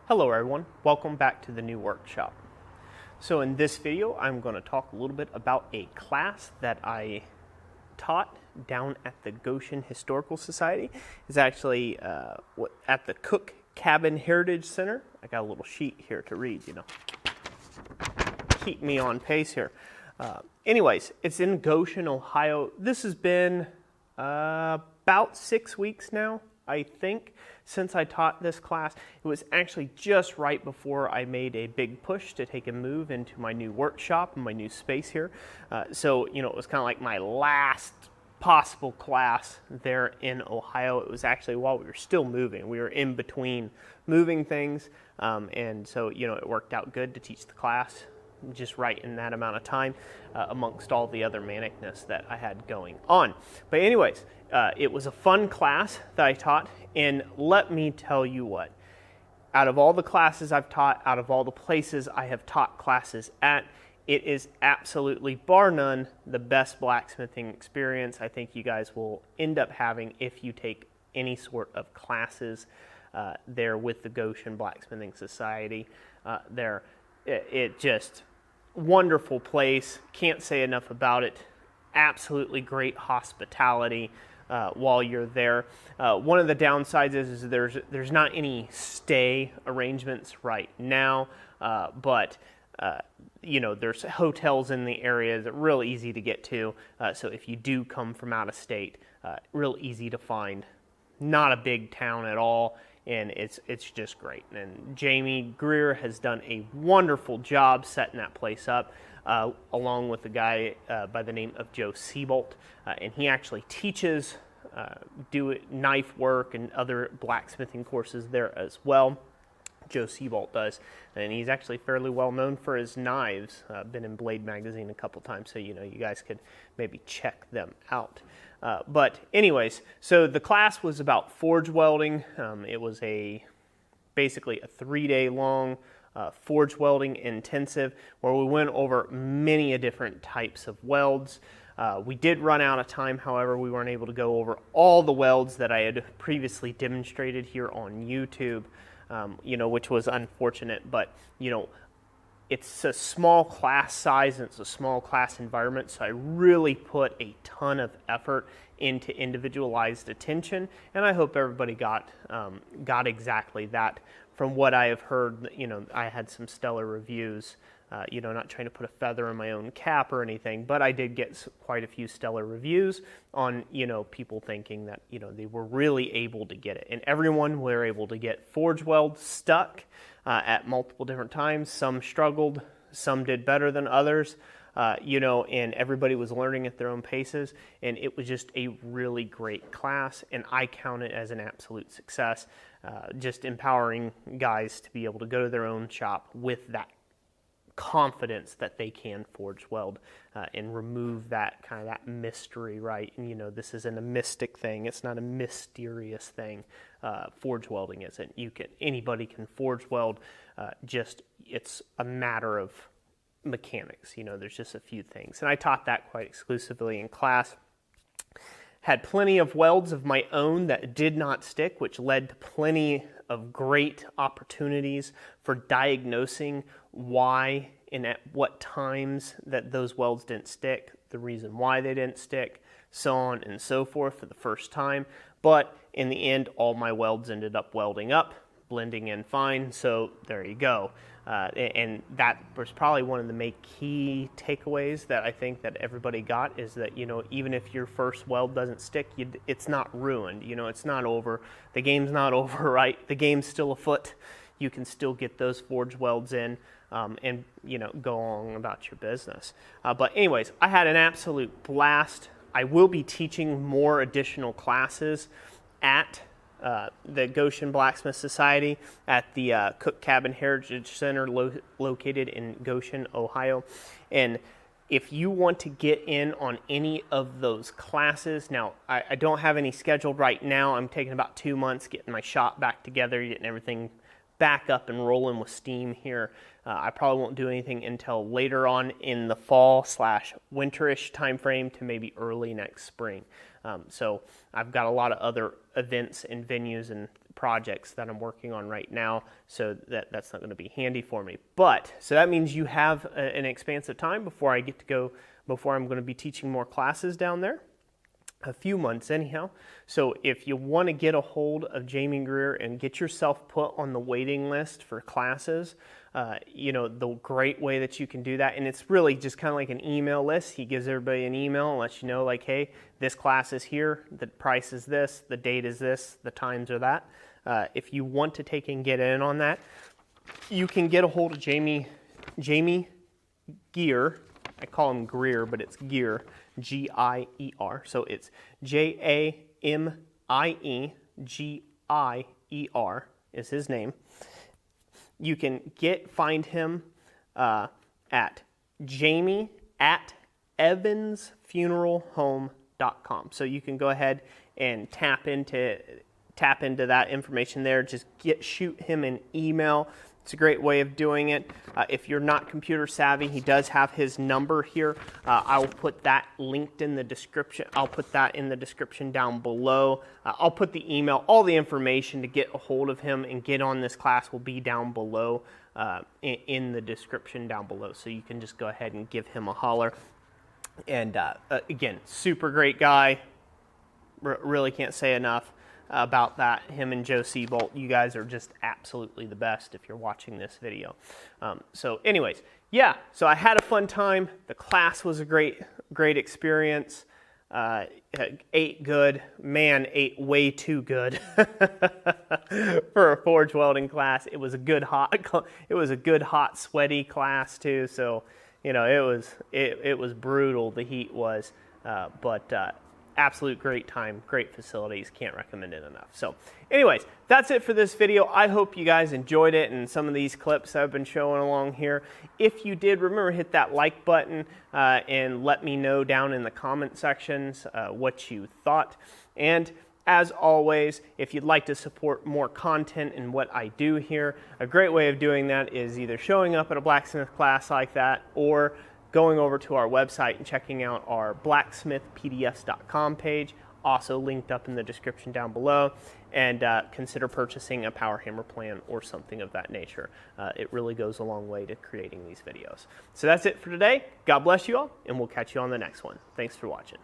Hello everyone, welcome back to the new workshop. So in this video I'm going to talk a little bit about a class that I taught down at the Goshen Historical Society. It's actually at the Cook Cabin Heritage Center. I got a little sheet here to read, keep me on pace here. Anyways, it's in Goshen, Ohio. This has been about 6 weeks now, I think, since I taught this class. It was actually just right before I made a big push to take a move into my new workshop and my new space here. So, it was kind of like my last possible class there in Ohio. It was actually while we were still moving. We were in between moving things, and so, it worked out good to teach the class just right in that amount of time amongst all the other manicness that I had going on. But anyways, it was a fun class that I taught, and let me tell you what, out of all the classes I've taught, out of all the places I have taught classes at, it is absolutely, bar none, the best blacksmithing experience I think you guys will end up having if you take any sort of classes there with the Goshen Blacksmithing Society. It just wonderful place, can't say enough about it. Absolutely great hospitality while you're there. One of the downsides is there's not any stay arrangements right now, but there's hotels in the area that are real easy to get to. So if you do come from out of state, real easy to find. Not a big town at all, and it's just great. And Jamie Greer has done a wonderful job setting that place up, along with a guy by the name of Joe Seabolt, and he actually teaches knife work and other blacksmithing courses there as well. Joe Seabolt does, and he's actually fairly well known for his knives. Been in Blade magazine a couple times, so you guys could maybe check them out. But anyways, so the class was about forge welding. It was basically a 3-day long forge welding intensive where we went over many different types of welds. We did run out of time, however, we weren't able to go over all the welds that I had previously demonstrated here on YouTube, which was unfortunate, but it's a small class size and it's a small class environment, so I really put a ton of effort into individualized attention, and I hope everybody got exactly that. From what I have heard, I had some stellar reviews. Not trying to put a feather in my own cap or anything, but I did get quite a few stellar reviews on, people thinking that, they were really able to get it. And everyone were able to get forge weld stuck at multiple different times. Some struggled, some did better than others, and everybody was learning at their own paces. And it was just a really great class, and I count it as an absolute success. Just empowering guys to be able to go to their own shop with that confidence that they can forge weld and remove that kind of that mystery, right? And this isn't a mystic thing, it's not a mysterious thing. Forge welding isn't. Anybody can forge weld, it's a matter of mechanics. There's just a few things, and I taught that quite exclusively in class. Had plenty of welds of my own that did not stick, which led to plenty of great opportunities for diagnosing why and at what times that those welds didn't stick, the reason why they didn't stick, so on and so forth for the first time. But in the end, all my welds ended up welding up, blending in fine, so there you go. And that was probably one of the main key takeaways that I think that everybody got, is that, even if your first weld doesn't stick, it's not ruined. It's not over. The game's not over, right? The game's still afoot. You can still get those forge welds in and, go on about your business. But anyways, I had an absolute blast. I will be teaching more additional classes at the Goshen Blacksmith Society at the Cook Cabin Heritage Center located in Goshen, Ohio. And if you want to get in on any of those classes, now I don't have any scheduled right now. I'm taking about 2 months getting my shop back together, getting everything back up and rolling with steam here. I probably won't do anything until later on in the fall/winterish time frame to maybe early next spring. So I've got a lot of other events and venues and projects that I'm working on right now, so that's not going to be handy for me. But so that means you have an expansive time before I'm going to be teaching more classes down there. A few months anyhow. So if you want to get a hold of Jamie Greer and get yourself put on the waiting list for classes, the great way that you can do that, and it's really just kind of like an email list. He gives everybody an email and lets you know, like, hey, this class is here, the price is this, the date is this, the times are that. If you want to take and get in on that, you can get a hold of Jamie Geer. I call him Greer, but it's Geer, G-I-E-R. So it's JamieGier is his name. You can find him at jamie@evansfuneralhome.com. So you can go ahead and tap into that information there. Just shoot him an email. It's a great way of doing it. If you're not computer savvy, he does have his number here. I will put that linked in the description. I'll put that in the description down below. I'll put the email, all the information to get a hold of him and get on this class will be down below in the description down below. So you can just go ahead and give him a holler. And again, super great guy. Really can't say enough about that. Him and Joe Seabolt, you guys are just absolutely the best if you're watching this video. So anyways, yeah, so I had a fun time. The class was a great experience. Ate good. Man, ate way too good for a forge welding class. It was a good hot, sweaty class too. So, it was brutal. The heat was, but absolute great time, great facilities, can't recommend it enough. So anyways, that's it for this video. I hope you guys enjoyed it and some of these clips I've been showing along here. If you did, remember hit that like button and let me know down in the comment sections what you thought. And as always, if you'd like to support more content in what I do here, a great way of doing that is either showing up at a blacksmith class like that or going over to our website and checking out our blacksmithpdfs.com page, also linked up in the description down below, and consider purchasing a power hammer plan or something of that nature. It really goes a long way to creating these videos. So that's it for today. God bless you all, and we'll catch you on the next one. Thanks for watching.